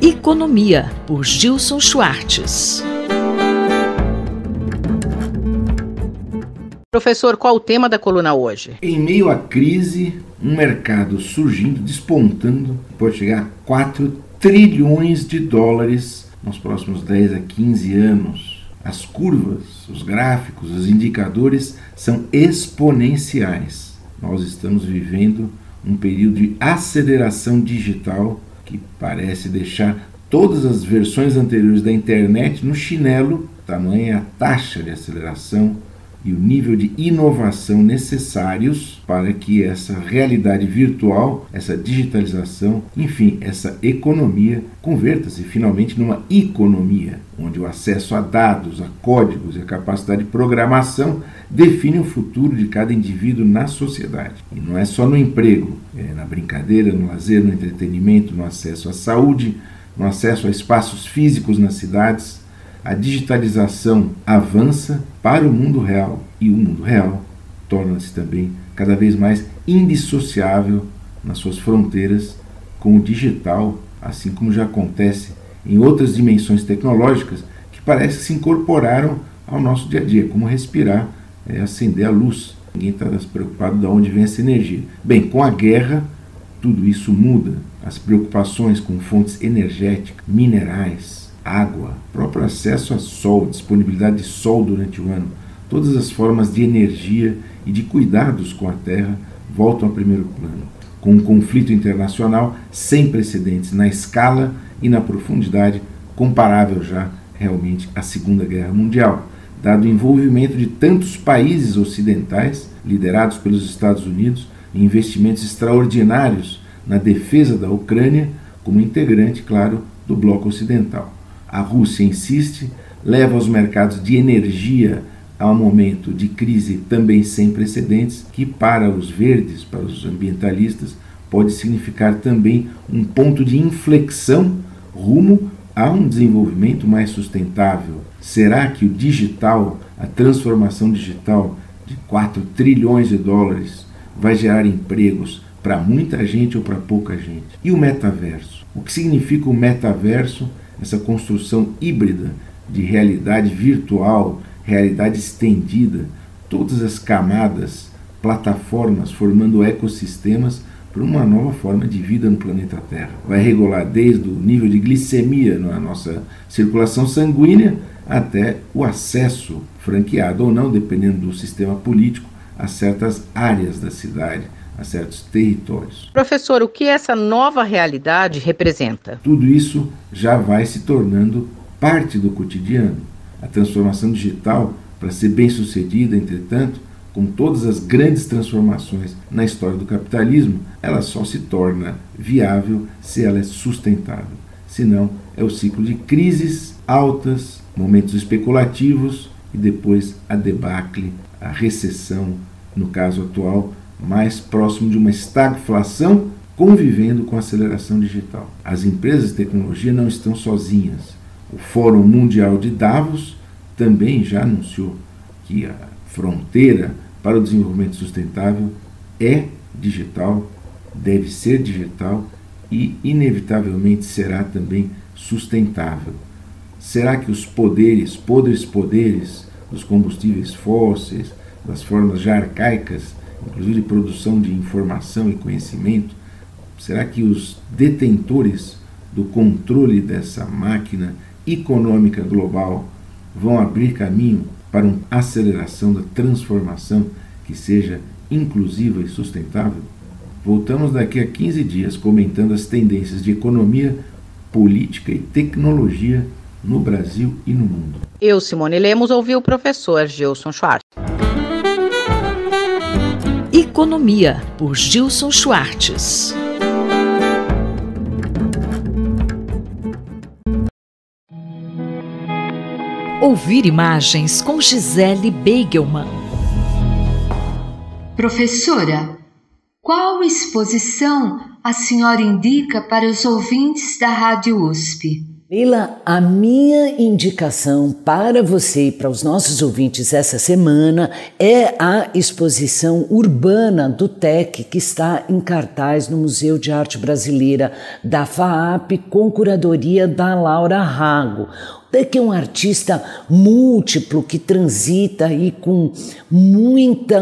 Economia, por Gilson Schwartz. Professor, qual o tema da coluna hoje? Em meio à crise, um mercado surgindo, despontando, pode chegar a 4 trilhões de dólares nos próximos 10 a 15 anos. As curvas, os gráficos, os indicadores são exponenciais. Nós estamos vivendo um período de aceleração digital que parece deixar todas as versões anteriores da internet no chinelo. Tamanha a taxa de aceleração e o nível de inovação necessários para que essa realidade virtual, essa digitalização, enfim, essa economia converta-se finalmente numa economia, onde o acesso a dados, a códigos e a capacidade de programação define o futuro de cada indivíduo na sociedade. E não é só no emprego, é na brincadeira, no lazer, no entretenimento, no acesso à saúde, no acesso a espaços físicos nas cidades. A digitalização avança para o mundo real e o mundo real torna-se também cada vez mais indissociável nas suas fronteiras com o digital, assim como já acontece em outras dimensões tecnológicas que parece que se incorporaram ao nosso dia a dia, como respirar, acender a luz. Ninguém está preocupado de onde vem essa energia. Bem, com a guerra, tudo isso muda. As preocupações com fontes energéticas, minerais, água, próprio acesso a sol, disponibilidade de sol durante o ano, todas as formas de energia e de cuidados com a terra voltam a primeiro plano, com um conflito internacional sem precedentes na escala e na profundidade, comparável já realmente à Segunda Guerra Mundial, dado o envolvimento de tantos países ocidentais, liderados pelos Estados Unidos, em investimentos extraordinários na defesa da Ucrânia, como integrante, claro, do bloco ocidental. A Rússia insiste, leva os mercados de energia a um momento de crise também sem precedentes, que para os verdes, para os ambientalistas, pode significar também um ponto de inflexão rumo a um desenvolvimento mais sustentável. Será que o digital, a transformação digital de 4 trilhões de dólares vai gerar empregos para muita gente ou para pouca gente? E o metaverso? O que significa o metaverso? Essa construção híbrida de realidade virtual, realidade estendida, todas as camadas, plataformas formando ecossistemas para uma nova forma de vida no planeta Terra. Vai regular desde o nível de glicemia na nossa circulação sanguínea até o acesso, franqueado ou não, dependendo do sistema político, a certas áreas da cidade, a certos territórios. Professor, o que essa nova realidade representa? Tudo isso já vai se tornando parte do cotidiano. A transformação digital, para ser bem sucedida, entretanto, como todas as grandes transformações na história do capitalismo, ela só se torna viável se ela é sustentável. Senão, é o ciclo de crises altas, momentos especulativos e depois a debacle, a recessão, no caso atual, mais próximo de uma estagflação, convivendo com a aceleração digital. As empresas de tecnologia não estão sozinhas. O Fórum Mundial de Davos também já anunciou que a fronteira para o desenvolvimento sustentável é digital, deve ser digital e, inevitavelmente, será também sustentável. Será que os podres dos combustíveis fósseis, das formas já arcaicas, inclusive de produção de informação e conhecimento, será que os detentores do controle dessa máquina econômica global vão abrir caminho para uma aceleração da transformação que seja inclusiva e sustentável? Voltamos daqui a 15 dias comentando as tendências de economia, política e tecnologia no Brasil e no mundo. Eu, Simone Lemos, ouvi o professor Gilson Schwartz. Economia, por Gilson Schwartz. Ouvir imagens com Gisele Beigelman. Professora, qual exposição a senhora indica para os ouvintes da Rádio USP? Leila, a minha indicação para você e para os nossos ouvintes essa semana é a exposição urbana do TEC, que está em cartaz no Museu de Arte Brasileira da FAAP, com curadoria da Laura Rago. O TEC é um artista múltiplo que transita aí com muita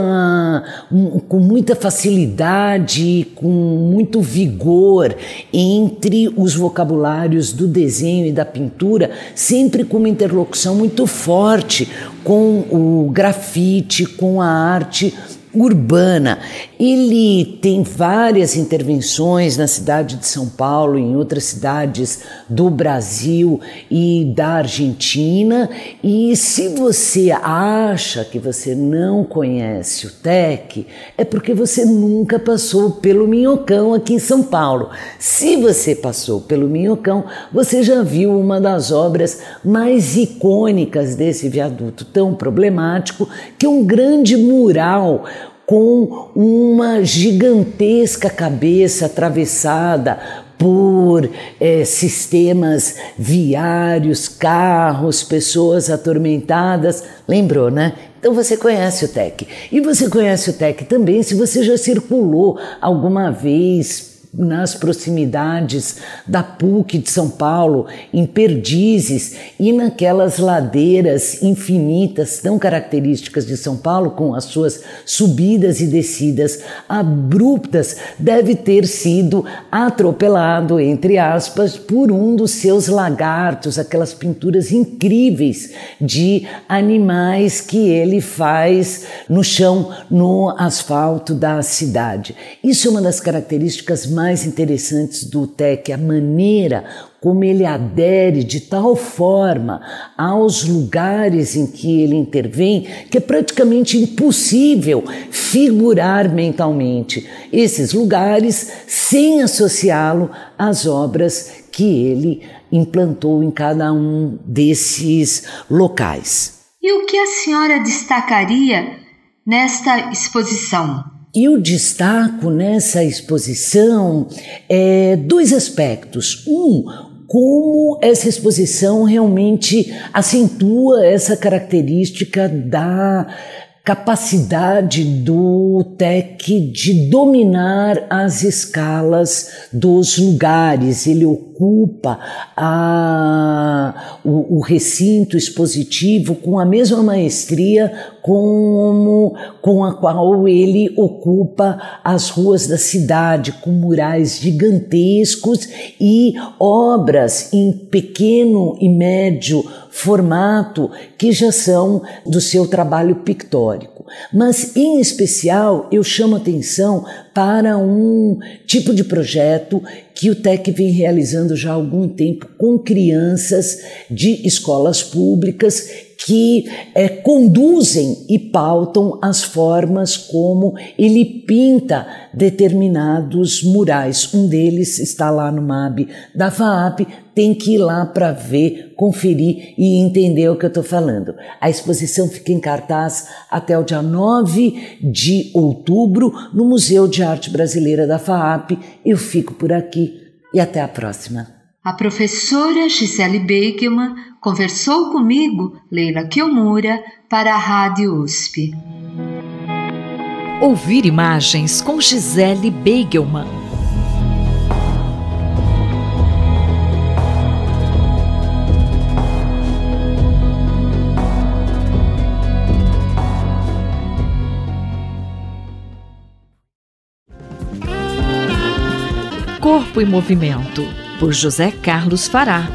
facilidade, com muito vigor entre os vocabulários do desenho e da pintura, sempre com uma interlocução muito forte com o grafite, com a arte urbana. Ele tem várias intervenções na cidade de São Paulo, em outras cidades do Brasil e da Argentina. E se você acha que você não conhece o TEC, é porque você nunca passou pelo Minhocão aqui em São Paulo. Se você passou pelo Minhocão, você já viu uma das obras mais icônicas desse viaduto tão problemático, que é um grande mural com uma gigantesca cabeça atravessada por sistemas viários, carros, pessoas atormentadas. Lembrou, né? Então você conhece o TEC. E você conhece o TEC também se você já circulou alguma vez nas proximidades da PUC de São Paulo, em Perdizes e naquelas ladeiras infinitas tão características de São Paulo, com as suas subidas e descidas abruptas, deve ter sido atropelado, entre aspas, por um dos seus lagartos, aquelas pinturas incríveis de animais que ele faz no chão, no asfalto da cidade. Isso é uma das características mais interessantes do TEC, a maneira como ele adere de tal forma aos lugares em que ele intervém, que é praticamente impossível figurar mentalmente esses lugares sem associá-lo às obras que ele implantou em cada um desses locais. E o que a senhora destacaria nesta exposição? Eu destaco nessa exposição dois aspectos. Como essa exposição realmente acentua essa característica da capacidade do TEC de dominar as escalas dos lugares. Ele ocupa o recinto expositivo com a mesma maestria com a qual ele ocupa as ruas da cidade, com murais gigantescos e obras em pequeno e médio formato que já são do seu trabalho pictórico. Mas, em especial, eu chamo atenção para um tipo de projeto que o TEC vem realizando já há algum tempo com crianças de escolas públicas que conduzem e pautam as formas como ele pinta determinados murais. Um deles está lá no MAB da FAAP, tem que ir lá para ver, conferir e entender o que eu estou falando. A exposição fica em cartaz até o dia 9 de outubro no Museu de Arte Brasileira da FAAP. Eu fico por aqui e até a próxima. A professora Gisele Beigelman conversou comigo, Leila Kiyomura, para a Rádio USP. Ouvir imagens com Gisele Beigelman. Corpo em Movimento, por José Carlos Fará.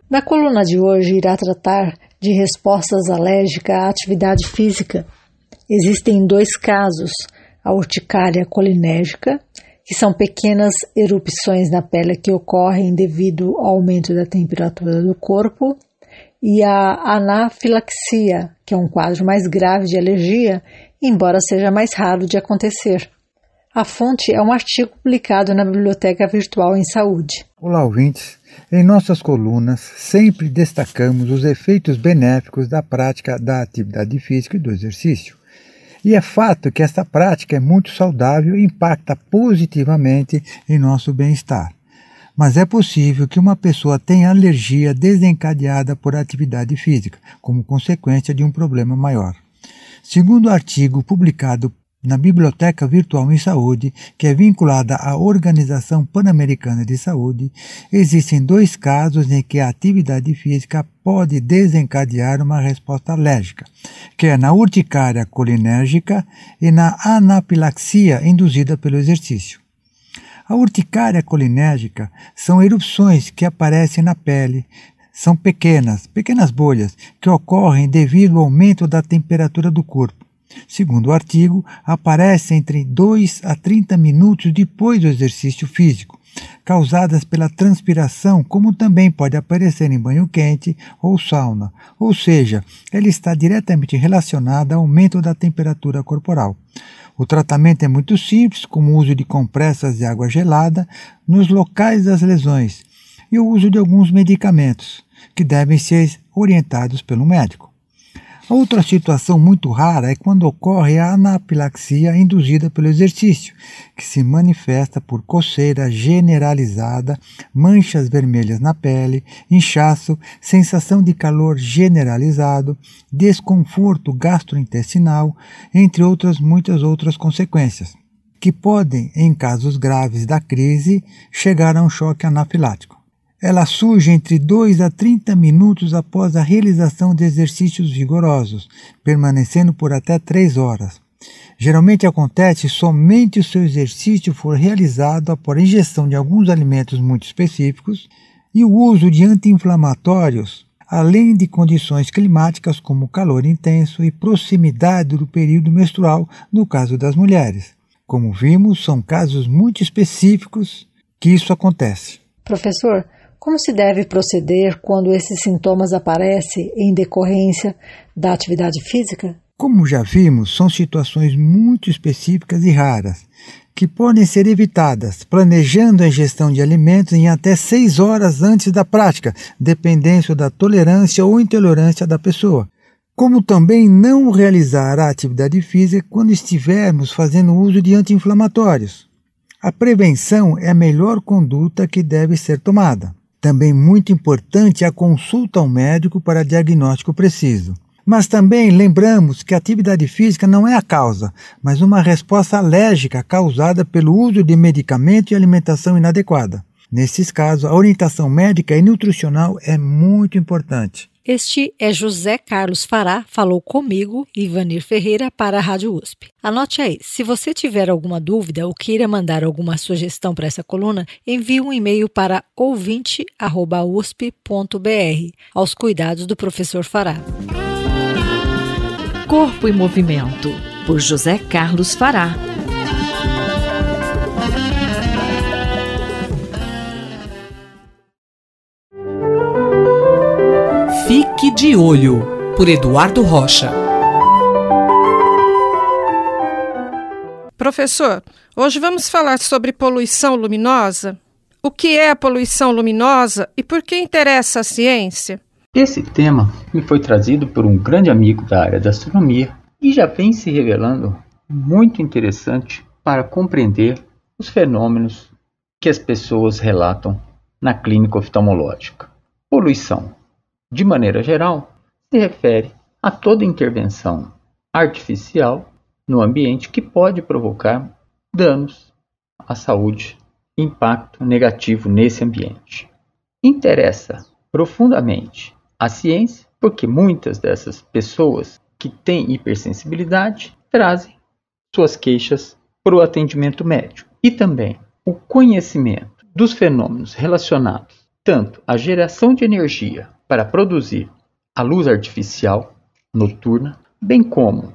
Na coluna de hoje irá tratar de respostas alérgicas à atividade física. Existem dois casos, a urticária colinérgica, que são pequenas erupções na pele que ocorrem devido ao aumento da temperatura do corpo, e a anafilaxia, que é um quadro mais grave de alergia, embora seja mais raro de acontecer. A fonte é um artigo publicado na Biblioteca Virtual em Saúde. Olá, ouvintes! Em nossas colunas, sempre destacamos os efeitos benéficos da prática da atividade física e do exercício. E é fato que esta prática é muito saudável e impacta positivamente em nosso bem-estar. Mas é possível que uma pessoa tenha alergia desencadeada por atividade física, como consequência de um problema maior. Segundo o artigo publicado na Biblioteca Virtual em Saúde, que é vinculada à Organização Pan-Americana de Saúde, existem 2 casos em que a atividade física pode desencadear uma resposta alérgica, que é na urticária colinérgica e na anafilaxia induzida pelo exercício. A urticária colinérgica são erupções que aparecem na pele. São pequenas bolhas que ocorrem devido ao aumento da temperatura do corpo. Segundo o artigo, aparece entre 2 a 30 minutos depois do exercício físico, causadas pela transpiração, como também pode aparecer em banho quente ou sauna, ou seja, ela está diretamente relacionada ao aumento da temperatura corporal. O tratamento é muito simples, como o uso de compressas de água gelada nos locais das lesões e o uso de alguns medicamentos, que devem ser orientados pelo médico. A outra situação muito rara é quando ocorre a anafilaxia induzida pelo exercício, que se manifesta por coceira generalizada, manchas vermelhas na pele, inchaço, sensação de calor generalizado, desconforto gastrointestinal, entre muitas outras consequências, que podem, em casos graves da crise, chegar a um choque anafilático. Ela surge entre 2 a 30 minutos após a realização de exercícios vigorosos, permanecendo por até 3 horas. Geralmente acontece somente se o exercício for realizado após a ingestão de alguns alimentos muito específicos e o uso de anti-inflamatórios, além de condições climáticas como calor intenso e proximidade do período menstrual no caso das mulheres. Como vimos, são casos muito específicos que isso acontece. Professor, como se deve proceder quando esses sintomas aparecem em decorrência da atividade física? Como já vimos, são situações muito específicas e raras, que podem ser evitadas planejando a ingestão de alimentos em até 6 horas antes da prática, dependendo da tolerância ou intolerância da pessoa. Como também não realizar a atividade física quando estivermos fazendo uso de anti-inflamatórios. A prevenção é a melhor conduta que deve ser tomada. Também muito importante a consulta ao médico para diagnóstico preciso. Mas também lembramos que a atividade física não é a causa, mas uma resposta alérgica causada pelo uso de medicamento e alimentação inadequada. Nesses casos, a orientação médica e nutricional é muito importante. Este é José Carlos Fará, falou comigo, Ivanir Ferreira, para a Rádio USP. Anote aí, se você tiver alguma dúvida ou queira mandar alguma sugestão para essa coluna, envie um e-mail para ouvinte@usp.br, aos cuidados do professor Fará. Corpo em Movimento, por José Carlos Fará. Fique de Olho, por Eduardo Rocha. Professor, hoje vamos falar sobre poluição luminosa. O que é a poluição luminosa e por que interessa a ciência? Esse tema me foi trazido por um grande amigo da área da astronomia e já vem se revelando muito interessante para compreender os fenômenos que as pessoas relatam na clínica oftalmológica. Poluição, de maneira geral, se refere a toda intervenção artificial no ambiente que pode provocar danos à saúde, impacto negativo nesse ambiente. Interessa profundamente a ciência porque muitas dessas pessoas que têm hipersensibilidade trazem suas queixas para o atendimento médico e também o conhecimento dos fenômenos relacionados tanto à geração de energia para produzir a luz artificial noturna, bem como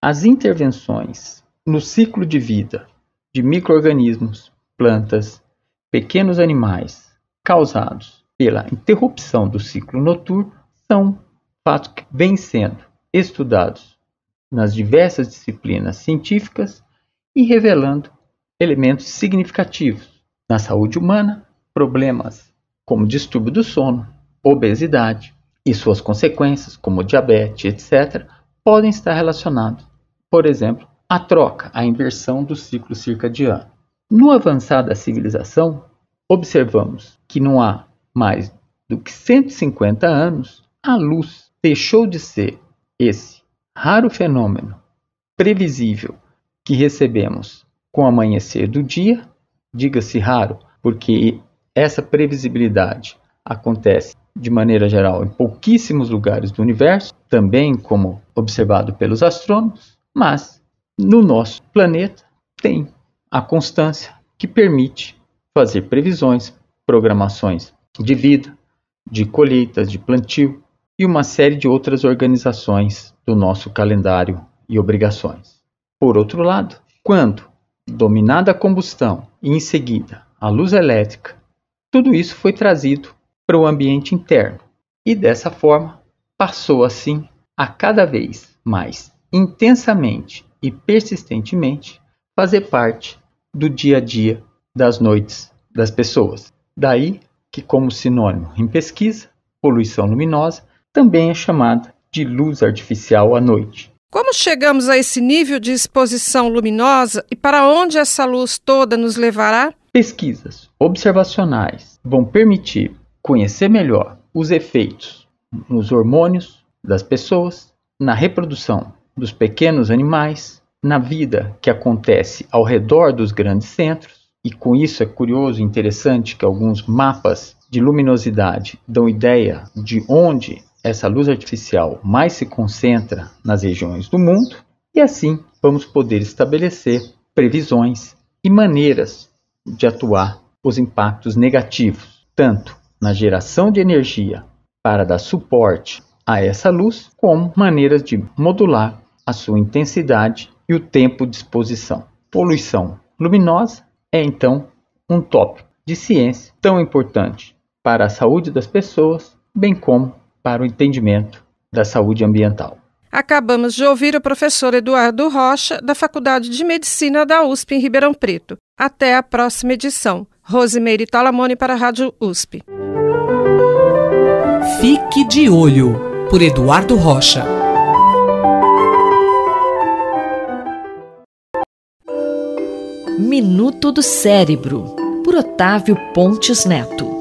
as intervenções no ciclo de vida de micro-organismos, plantas, pequenos animais causados pela interrupção do ciclo noturno são fatos que vêm sendo estudados nas diversas disciplinas científicas e revelando elementos significativos na saúde humana, problemas como distúrbio do sono, obesidade e suas consequências, como diabetes, etc., podem estar relacionados por exemplo, a troca, a inversão do ciclo circadiano. No avançar da civilização, observamos que não há mais do que 150 anos, a luz deixou de ser esse raro fenômeno previsível que recebemos com o amanhecer do dia. Diga-se raro, porque essa previsibilidade acontece de maneira geral em pouquíssimos lugares do universo, também como observado pelos astrônomos, mas no nosso planeta tem a constância que permite fazer previsões, programações de vida, de colheitas, de plantio e uma série de outras organizações do nosso calendário e obrigações. Por outro lado, quando dominada a combustão e em seguida a luz elétrica, tudo isso foi trazido para o ambiente interno e dessa forma passou assim a cada vez mais intensamente e persistentemente fazer parte do dia a dia das noites das pessoas. Daí que, como sinônimo em pesquisa, poluição luminosa também é chamada de luz artificial à noite. Como chegamos a esse nível de exposição luminosa e para onde essa luz toda nos levará? Pesquisas observacionais vão permitir conhecer melhor os efeitos nos hormônios das pessoas, na reprodução dos pequenos animais, na vida que acontece ao redor dos grandes centros, e com isso é curioso e interessante que alguns mapas de luminosidade dão ideia de onde essa luz artificial mais se concentra nas regiões do mundo, e assim vamos poder estabelecer previsões e maneiras de atuar os impactos negativos, tanto na geração de energia para dar suporte a essa luz, como maneiras de modular a sua intensidade e o tempo de exposição. Poluição luminosa é então um tópico de ciência tão importante para a saúde das pessoas, bem como para o entendimento da saúde ambiental. Acabamos de ouvir o professor Eduardo Rocha, da Faculdade de Medicina da USP em Ribeirão Preto. Até a próxima edição. Rosimeire Talamone para a Rádio USP. Fique de Olho, por Eduardo Rocha. Minuto do Cérebro, por Otávio Pontes Neto.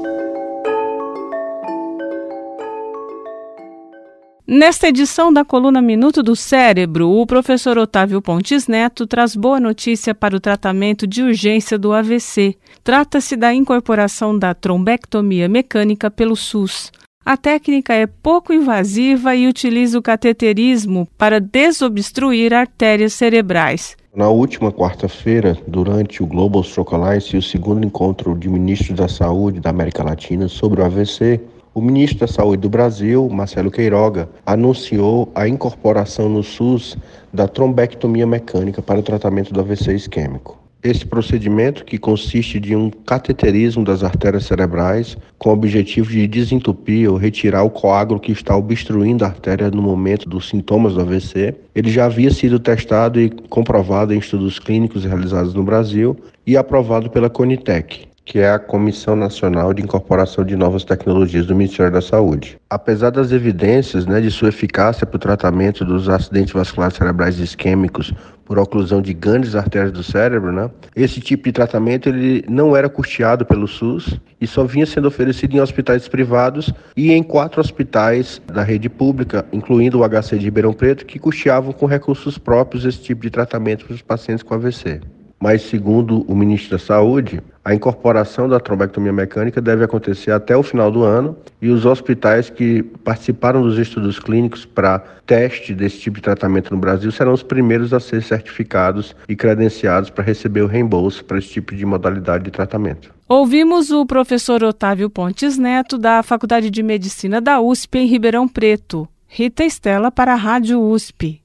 Nesta edição da coluna Minuto do Cérebro, o professor Otávio Pontes Neto traz boa notícia para o tratamento de urgência do AVC. Trata-se da incorporação da trombectomia mecânica pelo SUS. A técnica é pouco invasiva e utiliza o cateterismo para desobstruir artérias cerebrais. Na última quarta-feira, durante o Global Stroke Alliance, o segundo encontro de ministros da saúde da América Latina sobre o AVC, o ministro da Saúde do Brasil, Marcelo Queiroga, anunciou a incorporação no SUS da trombectomia mecânica para o tratamento do AVC isquêmico. Esse procedimento, que consiste de um cateterismo das artérias cerebrais com o objetivo de desentupir ou retirar o coágulo que está obstruindo a artéria no momento dos sintomas do AVC, ele já havia sido testado e comprovado em estudos clínicos realizados no Brasil e aprovado pela Conitec, que é a Comissão Nacional de Incorporação de Novas Tecnologias do Ministério da Saúde. Apesar das evidências de sua eficácia para o tratamento dos acidentes vasculares cerebrais isquêmicos por oclusão de grandes artérias do cérebro, esse tipo de tratamento ele não era custeado pelo SUS e só vinha sendo oferecido em hospitais privados e em 4 hospitais da rede pública, incluindo o HC de Ribeirão Preto, que custeavam com recursos próprios esse tipo de tratamento para os pacientes com AVC. Mas, segundo o ministro da Saúde, a incorporação da trombectomia mecânica deve acontecer até o final do ano e os hospitais que participaram dos estudos clínicos para teste desse tipo de tratamento no Brasil serão os primeiros a ser certificados e credenciados para receber o reembolso para esse tipo de modalidade de tratamento. Ouvimos o professor Otávio Pontes Neto, da Faculdade de Medicina da USP em Ribeirão Preto. Rita Estela para a Rádio USP.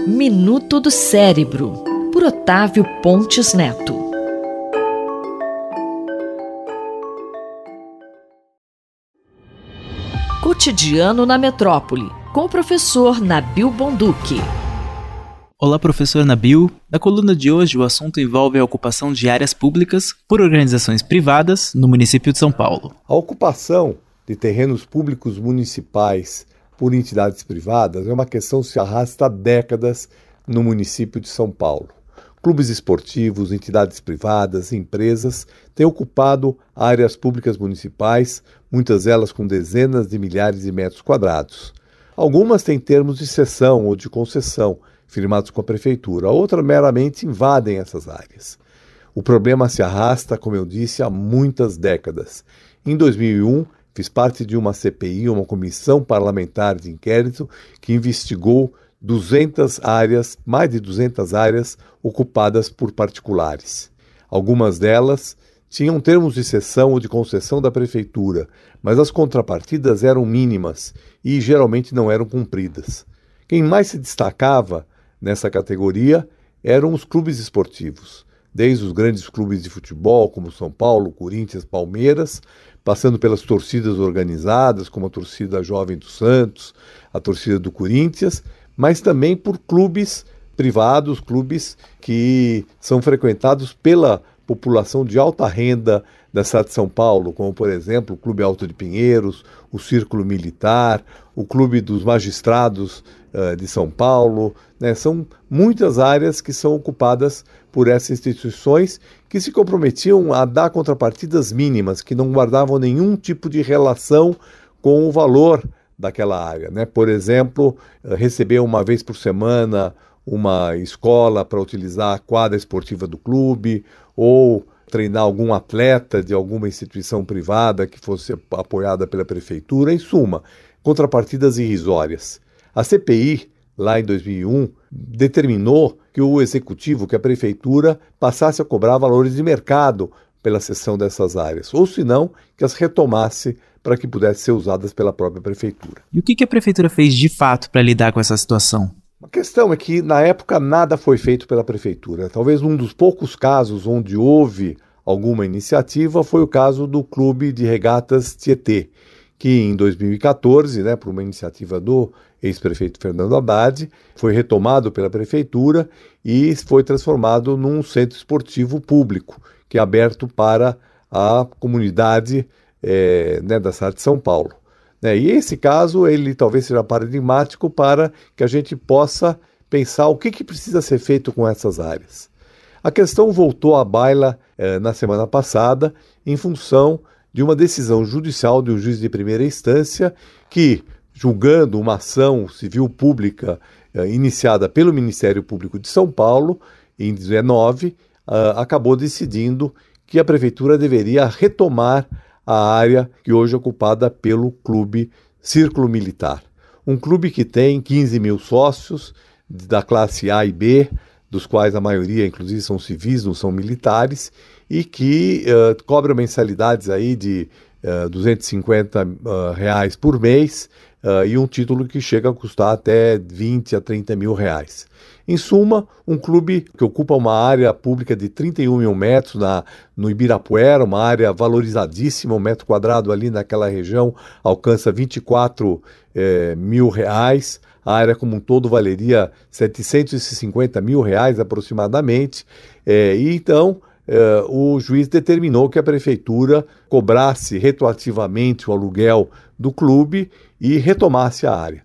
Minuto do Cérebro, por Otávio Pontes Neto. Cotidiano na Metrópole, com o professor Nabil Bonduki. Olá, professor Nabil. Na coluna de hoje, o assunto envolve a ocupação de áreas públicas por organizações privadas no município de São Paulo. A ocupação de terrenos públicos municipais por entidades privadas é uma questão que se arrasta há décadas no município de São Paulo. Clubes esportivos, entidades privadas, empresas têm ocupado áreas públicas municipais, muitas delas com dezenas de milhares de metros quadrados. Algumas têm termos de cessão ou de concessão, firmados com a prefeitura, outras meramente invadem essas áreas. O problema se arrasta, como eu disse, há muitas décadas. Em 2001, fiz parte de uma CPI, uma comissão parlamentar de inquérito, que investigou 200 áreas, mais de 200 áreas ocupadas por particulares. Algumas delas tinham termos de cessão ou de concessão da prefeitura, mas as contrapartidas eram mínimas e geralmente não eram cumpridas. Quem mais se destacava nessa categoria eram os clubes esportivos, desde os grandes clubes de futebol como São Paulo, Corinthians, Palmeiras, passando pelas torcidas organizadas, como a torcida Jovem do Santos, a torcida do Corinthians, mas também por clubes privados, clubes que são frequentados pela população de alta renda da cidade de São Paulo, como, por exemplo, o Clube Alto de Pinheiros, o Círculo Militar, o Clube dos Magistrados de São Paulo, né? São muitas áreas que são ocupadas por essas instituições que se comprometiam a dar contrapartidas mínimas, que não guardavam nenhum tipo de relação com o valor daquela área, né? Por exemplo, receber uma vez por semana uma escola para utilizar a quadra esportiva do clube, ou treinar algum atleta de alguma instituição privada que fosse apoiada pela prefeitura, em suma, contrapartidas irrisórias. A CPI, lá em 2001, determinou que o executivo, que a prefeitura, passasse a cobrar valores de mercado pela cessão dessas áreas, ou se não, que as retomasse para que pudessem ser usadas pela própria prefeitura. E o que a prefeitura fez de fato para lidar com essa situação? A questão é que, na época, nada foi feito pela prefeitura. Talvez um dos poucos casos onde houve alguma iniciativa foi o caso do Clube de Regatas Tietê, que em 2014, né, por uma iniciativa do ex-prefeito Fernando Haddad, foi retomado pela prefeitura e foi transformado num centro esportivo público, que é aberto para a comunidade da cidade de São Paulo. E esse caso, ele talvez seja paradigmático para que a gente possa pensar o que precisa ser feito com essas áreas. A questão voltou à baila na semana passada em função de uma decisão judicial de um juiz de primeira instância que, julgando uma ação civil pública iniciada pelo Ministério Público de São Paulo, em 2019, acabou decidindo que a prefeitura deveria retomar a área que hoje é ocupada pelo Clube Círculo Militar. Um clube que tem 15 mil sócios da classe A e B, dos quais a maioria, inclusive, são civis, não são militares, e que cobra mensalidades aí de R$250 por mês, e um título que chega a custar até 20 a 30 mil reais. Em suma, um clube que ocupa uma área pública de 31 mil metros no Ibirapuera, uma área valorizadíssima, um metro quadrado ali naquela região alcança 24 mil reais, a área como um todo valeria 750 mil reais aproximadamente, e então o juiz determinou que a prefeitura cobrasse retroativamente o aluguel do clube e retomasse a área.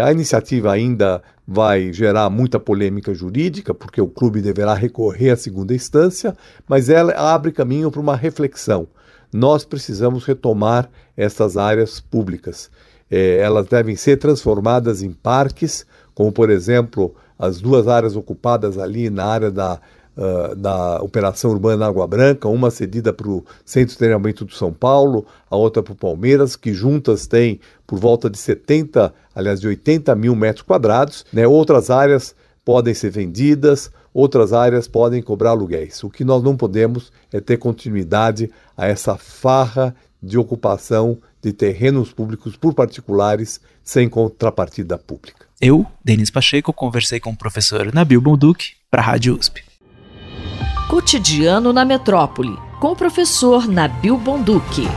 A iniciativa ainda vai gerar muita polêmica jurídica, porque o clube deverá recorrer à segunda instância, mas ela abre caminho para uma reflexão. Nós precisamos retomar essas áreas públicas. Elas devem ser transformadas em parques, como, por exemplo, as duas áreas ocupadas ali na área da Operação Urbana Água Branca, uma cedida para o Centro de Treinamento do São Paulo, a outra para o Palmeiras, que juntas têm por volta de 80 mil metros quadrados. Outras áreas podem ser vendidas, outras áreas podem cobrar aluguéis. O que nós não podemos é ter continuidade a essa farra de ocupação de terrenos públicos por particulares sem contrapartida pública. Eu, Denis Pacheco, conversei com o professor Nabil Bonduque para a Rádio USP. Cotidiano na Metrópole, com o professor Nabil Bonduque.